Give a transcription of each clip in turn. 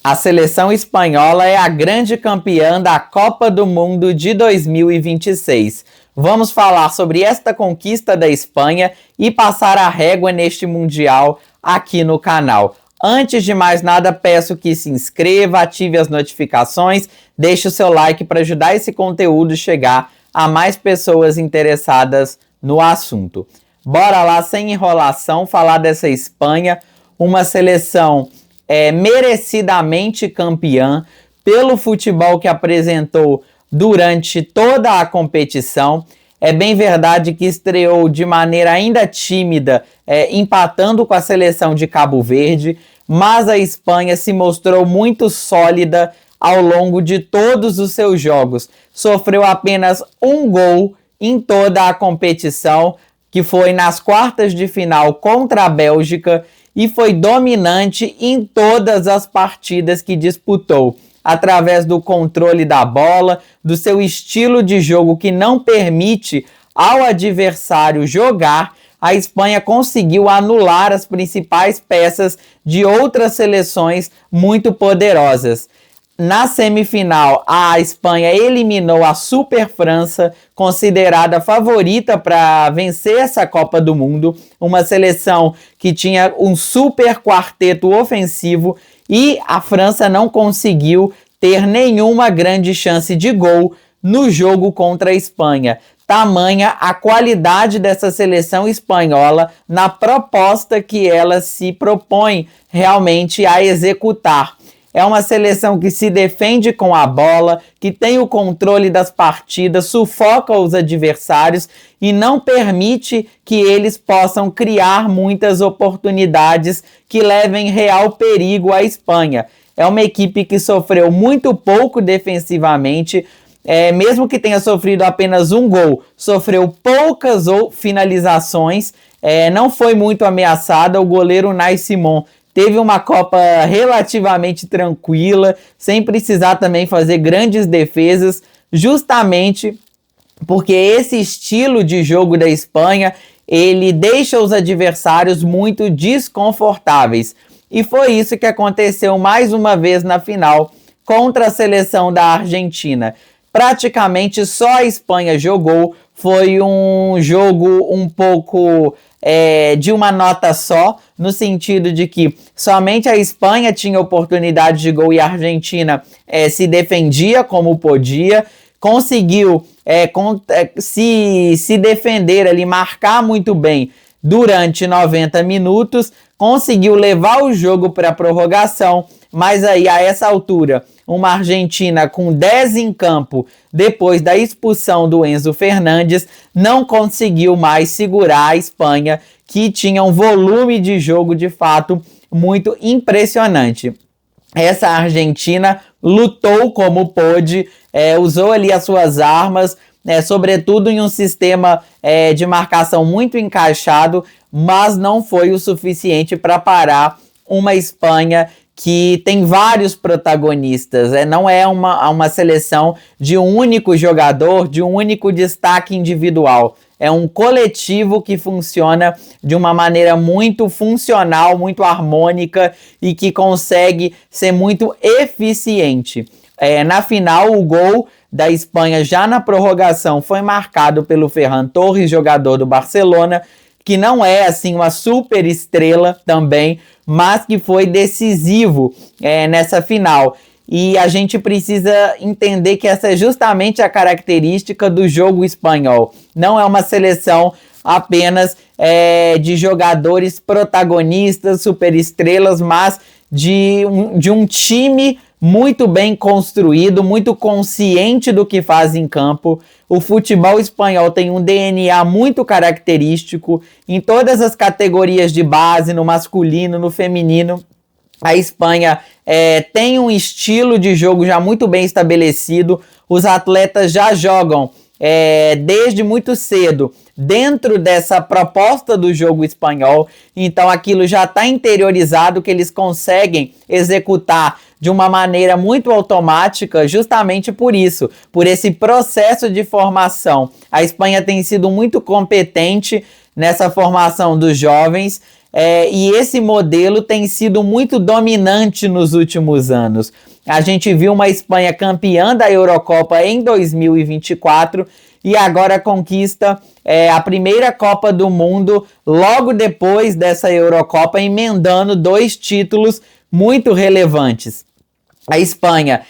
A seleção espanhola é a grande campeã da Copa do Mundo de 2026. Vamos falar sobre esta conquista da Espanha e passar a régua neste Mundial aqui no canal. Antes de mais nada, peço que se inscreva, ative as notificações, deixe o seu like para ajudar esse conteúdo a chegar a mais pessoas interessadas no assunto. Bora lá, sem enrolação, falar dessa Espanha, uma seleção merecidamente campeã pelo futebol que apresentou durante toda a competição. É bem verdade que estreou de maneira ainda tímida, empatando com a seleção de Cabo Verde, mas a Espanha se mostrou muito sólida ao longo de todos os seus jogos. Sofreu apenas um gol em toda a competição, que foi nas quartas de final contra a Bélgica, e foi dominante em todas as partidas que disputou, através do controle da bola, do seu estilo de jogo que não permite ao adversário jogar. A Espanha conseguiu anular as principais peças de outras seleções muito poderosas. Na semifinal, a Espanha eliminou a Super França, considerada favorita para vencer essa Copa do Mundo, uma seleção que tinha um super quarteto ofensivo, e a França não conseguiu ter nenhuma grande chance de gol no jogo contra a Espanha. Tamanha a qualidade dessa seleção espanhola na proposta que ela se propõe realmente a executar. É uma seleção que se defende com a bola, que tem o controle das partidas, sufoca os adversários e não permite que eles possam criar muitas oportunidades que levem real perigo à Espanha. É uma equipe que sofreu muito pouco defensivamente, mesmo que tenha sofrido apenas um gol, sofreu poucas finalizações, não foi muito ameaçada. O goleiro Unai Simón teve uma Copa relativamente tranquila, sem precisar também fazer grandes defesas, justamente porque esse estilo de jogo da Espanha, ele deixa os adversários muito desconfortáveis. E foi isso que aconteceu mais uma vez na final contra a seleção da Argentina. Praticamente só a Espanha jogou, foi um jogo um pouco de uma nota só, no sentido de que somente a Espanha tinha oportunidade de gol e a Argentina se defendia como podia, conseguiu se defender ali, marcar muito bem durante 90 minutos, conseguiu levar o jogo para a prorrogação, mas aí a essa altura, uma Argentina com 10 em campo, depois da expulsão do Enzo Fernandes, não conseguiu mais segurar a Espanha, que tinha um volume de jogo de fato muito impressionante. Essa Argentina lutou como pôde, usou ali as suas armas, sobretudo em um sistema de marcação muito encaixado, mas não foi o suficiente para parar uma Espanha que tem vários protagonistas. Não é uma seleção de um único jogador, de um único destaque individual. É um coletivo que funciona de uma maneira muito funcional, muito harmônica e que consegue ser muito eficiente. Na final, o gol da Espanha já na prorrogação foi marcado pelo Ferran Torres, jogador do Barcelona, que não é assim uma super estrela também, mas que foi decisivo nessa final. E a gente precisa entender que essa é justamente a característica do jogo espanhol. Não é uma seleção apenas de jogadores protagonistas, superestrelas, mas de um time muito bem construído, muito consciente do que faz em campo. O futebol espanhol tem um DNA muito característico em todas as categorias de base, no masculino, no feminino. A Espanha tem um estilo de jogo já muito bem estabelecido. Os atletas já jogam desde muito cedo dentro dessa proposta do jogo espanhol, então aquilo já está interiorizado, que eles conseguem executar de uma maneira muito automática, justamente por isso, por esse processo de formação. A Espanha tem sido muito competente nessa formação dos jovens, e esse modelo tem sido muito dominante nos últimos anos. A gente viu uma Espanha campeã da Eurocopa em 2024 e agora conquista a primeira Copa do Mundo logo depois dessa Eurocopa, emendando 2 títulos muito relevantes. A Espanha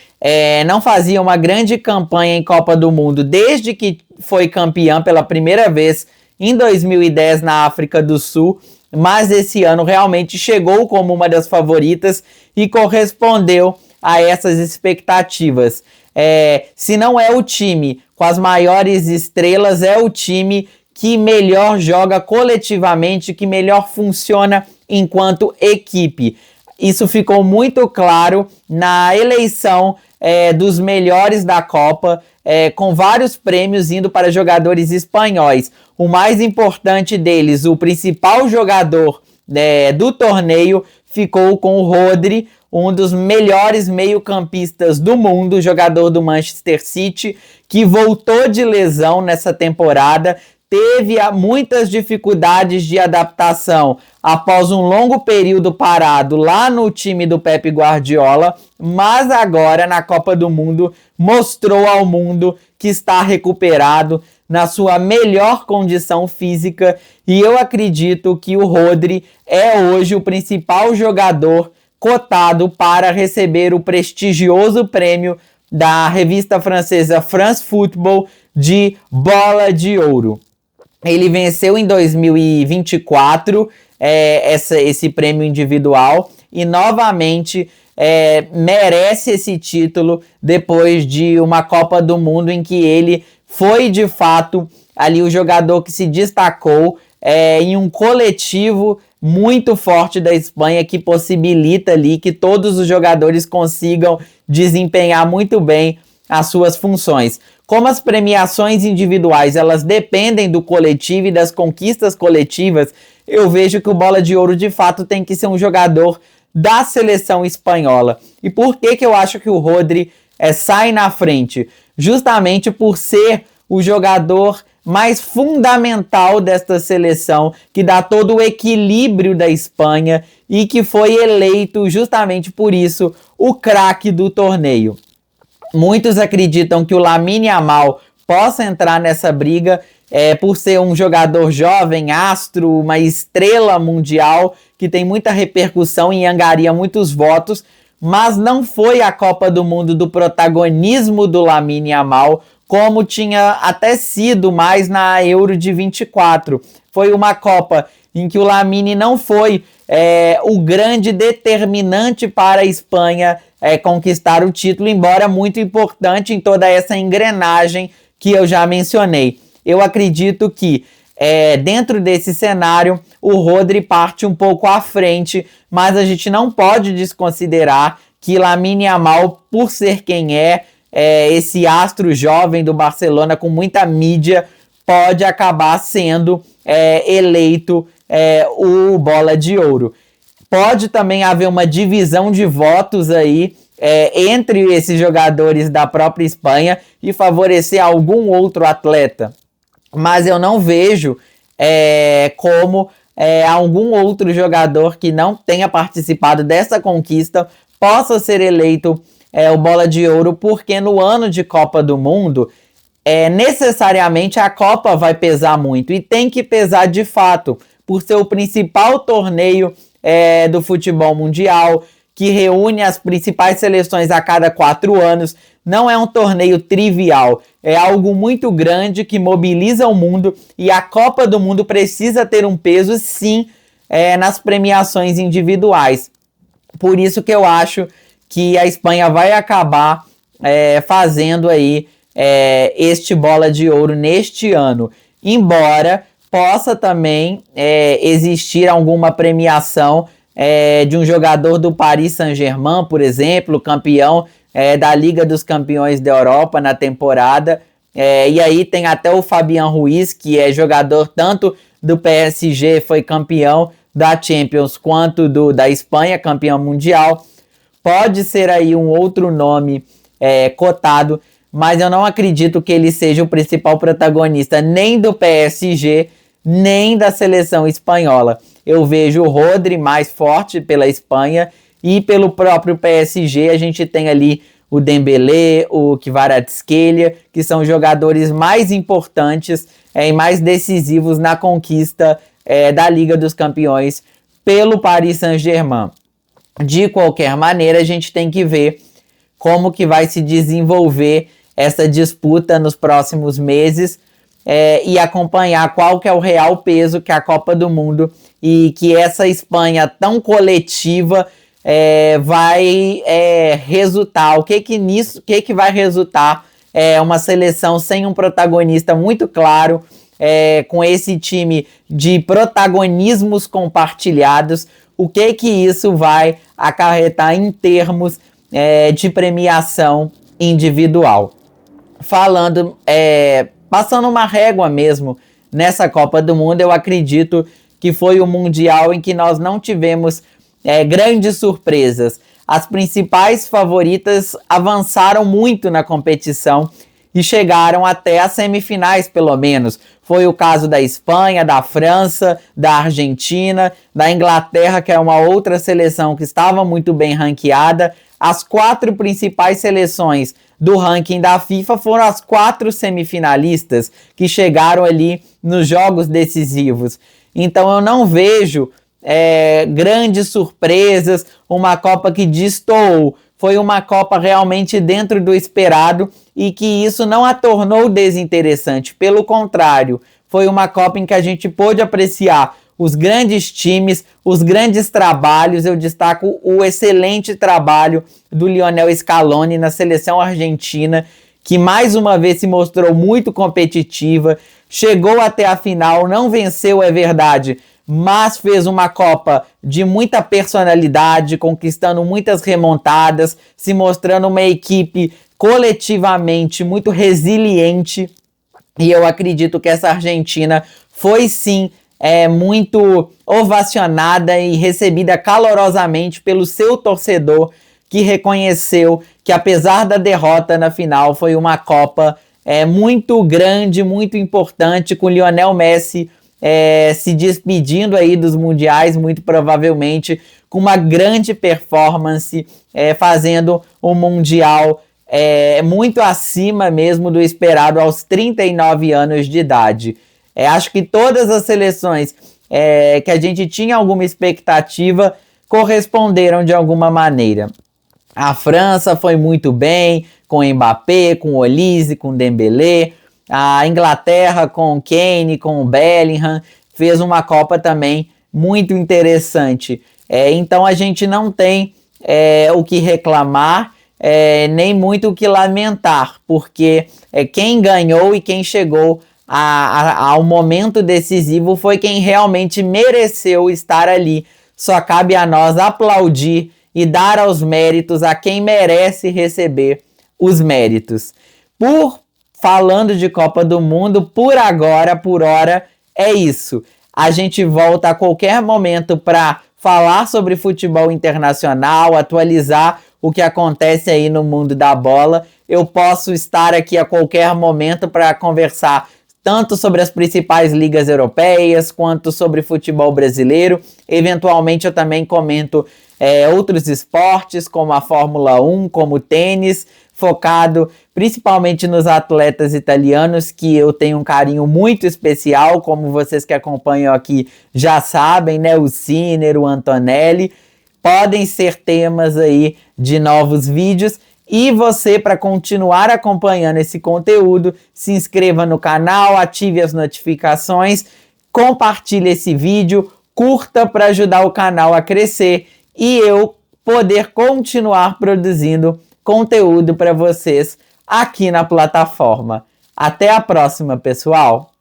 não fazia uma grande campanha em Copa do Mundo desde que foi campeã pela primeira vez em 2010 na África do Sul, mas esse ano realmente chegou como uma das favoritas e correspondeu a essas expectativas. Se não é o time com as maiores estrelas, é o time que melhor joga coletivamente, que melhor funciona enquanto equipe. Isso ficou muito claro na eleição dos melhores da Copa, com vários prêmios indo para jogadores espanhóis. O mais importante deles, o principal jogador do torneio, ficou com o Rodri, um dos melhores meio-campistas do mundo, jogador do Manchester City, que voltou de lesão nessa temporada, teve muitas dificuldades de adaptação após um longo período parado lá no time do Pep Guardiola, mas agora na Copa do Mundo mostrou ao mundo que está recuperado na sua melhor condição física, e eu acredito que o Rodri é hoje o principal jogador cotado para receber o prestigioso prêmio da revista francesa France Football de Bola de Ouro. Ele venceu em 2024 esse prêmio individual e novamente merece esse título depois de uma Copa do Mundo em que ele foi de fato ali o jogador que se destacou em um coletivo muito forte da Espanha, que possibilita ali que todos os jogadores consigam desempenhar muito bem as suas funções. Como as premiações individuais elas dependem do coletivo e das conquistas coletivas, eu vejo que o Bola de Ouro de fato tem que ser um jogador da seleção espanhola. E por que eu acho que o Rodri sai na frente? Justamente por ser o jogador mais fundamental desta seleção, que dá todo o equilíbrio da Espanha e que foi eleito justamente por isso o craque do torneio. Muitos acreditam que o Lamine Yamal possa entrar nessa briga por ser um jogador jovem, astro, uma estrela mundial que tem muita repercussão e angaria muitos votos, mas não foi a Copa do Mundo do protagonismo do Lamine Yamal, como tinha até sido mais na Euro de 24. Foi uma Copa em que o Lamine não foi o grande determinante para a Espanha conquistar o título, embora muito importante em toda essa engrenagem que eu já mencionei. Eu acredito que dentro desse cenário o Rodri parte um pouco à frente, mas a gente não pode desconsiderar que Lamine Yamal, por ser quem esse astro jovem do Barcelona com muita mídia, pode acabar sendo eleito o Bola de Ouro. Pode também haver uma divisão de votos aí entre esses jogadores da própria Espanha e favorecer algum outro atleta, mas eu não vejo como algum outro jogador que não tenha participado dessa conquista possa ser eleito o Bola de Ouro, porque no ano de Copa do Mundo necessariamente a Copa vai pesar muito, e tem que pesar de fato, por ser o principal torneio do futebol mundial, que reúne as principais seleções a cada 4 anos. Não é um torneio trivial, é algo muito grande que mobiliza o mundo, e a Copa do Mundo precisa ter um peso sim nas premiações individuais. Por isso que eu acho que a Espanha vai acabar fazendo aí este Bola de Ouro neste ano, embora possa também existir alguma premiação de um jogador do Paris Saint-Germain, por exemplo, campeão da Liga dos Campeões da Europa na temporada, e aí tem até o Fabian Ruiz, que é jogador tanto do PSG, foi campeão da Champions, quanto da Espanha, campeão mundial. Pode ser aí um outro nome cotado, mas eu não acredito que ele seja o principal protagonista nem do PSG, nem da seleção espanhola. Eu vejo o Rodri mais forte pela Espanha e pelo próprio PSG. A gente tem ali o Dembélé, o Kvaratskhelia, que são jogadores mais importantes e mais decisivos na conquista da Liga dos Campeões pelo Paris Saint-Germain. De qualquer maneira, a gente tem que ver como que vai se desenvolver essa disputa nos próximos meses e acompanhar qual que é o real peso que a Copa do Mundo e que essa Espanha tão coletiva vai resultar. O que vai resultar uma seleção sem um protagonista muito claro, com esse time de protagonismos compartilhados, o que isso vai acarretar em termos de premiação individual. Falando, passando uma régua mesmo nessa Copa do Mundo, eu acredito que foi o Mundial em que nós não tivemos grandes surpresas. As principais favoritas avançaram muito na competição e chegaram até as semifinais, pelo menos. Foi o caso da Espanha, da França, da Argentina, da Inglaterra, que é uma outra seleção que estava muito bem ranqueada. As 4 principais seleções do ranking da FIFA foram as 4 semifinalistas que chegaram ali nos jogos decisivos. Então eu não vejo grandes surpresas, uma Copa que destoou. Foi uma Copa realmente dentro do esperado e que isso não a tornou desinteressante. Pelo contrário, foi uma Copa em que a gente pôde apreciar os grandes times, os grandes trabalhos. Eu destaco o excelente trabalho do Lionel Scaloni na seleção argentina, que mais uma vez se mostrou muito competitiva, chegou até a final, não venceu, é verdade, mas fez uma Copa de muita personalidade, conquistando muitas remontadas, se mostrando uma equipe coletivamente muito resiliente. E eu acredito que essa Argentina foi sim muito ovacionada e recebida calorosamente pelo seu torcedor, que reconheceu que apesar da derrota na final, foi uma Copa muito grande, muito importante, com Lionel Messi se despedindo aí dos mundiais, muito provavelmente com uma grande performance, fazendo um mundial muito acima mesmo do esperado aos 39 anos de idade. Acho que todas as seleções que a gente tinha alguma expectativa corresponderam de alguma maneira. A França foi muito bem, com Mbappé, com Olise, com Dembélé. A Inglaterra com o Kane, com o Bellingham, fez uma Copa também muito interessante. Então a gente não tem o que reclamar, nem muito o que lamentar, porque quem ganhou e quem chegou ao momento decisivo foi quem realmente mereceu estar ali. Só cabe a nós aplaudir e dar aos méritos a quem merece receber os méritos. Falando de Copa do Mundo, por agora, por hora, é isso. A gente volta a qualquer momento para falar sobre futebol internacional, atualizar o que acontece aí no mundo da bola. Eu posso estar aqui a qualquer momento para conversar tanto sobre as principais ligas europeias, quanto sobre futebol brasileiro. Eventualmente eu também comento outros esportes, como a Fórmula 1, como o tênis, focado principalmente nos atletas italianos, que eu tenho um carinho muito especial, como vocês que acompanham aqui já sabem, né? O Sinner, o Antonelli, podem ser temas aí de novos vídeos. E você, para continuar acompanhando esse conteúdo, se inscreva no canal, ative as notificações, compartilhe esse vídeo, curta para ajudar o canal a crescer e eu poder continuar produzindo conteúdo para vocês aqui na plataforma. Até a próxima, pessoal!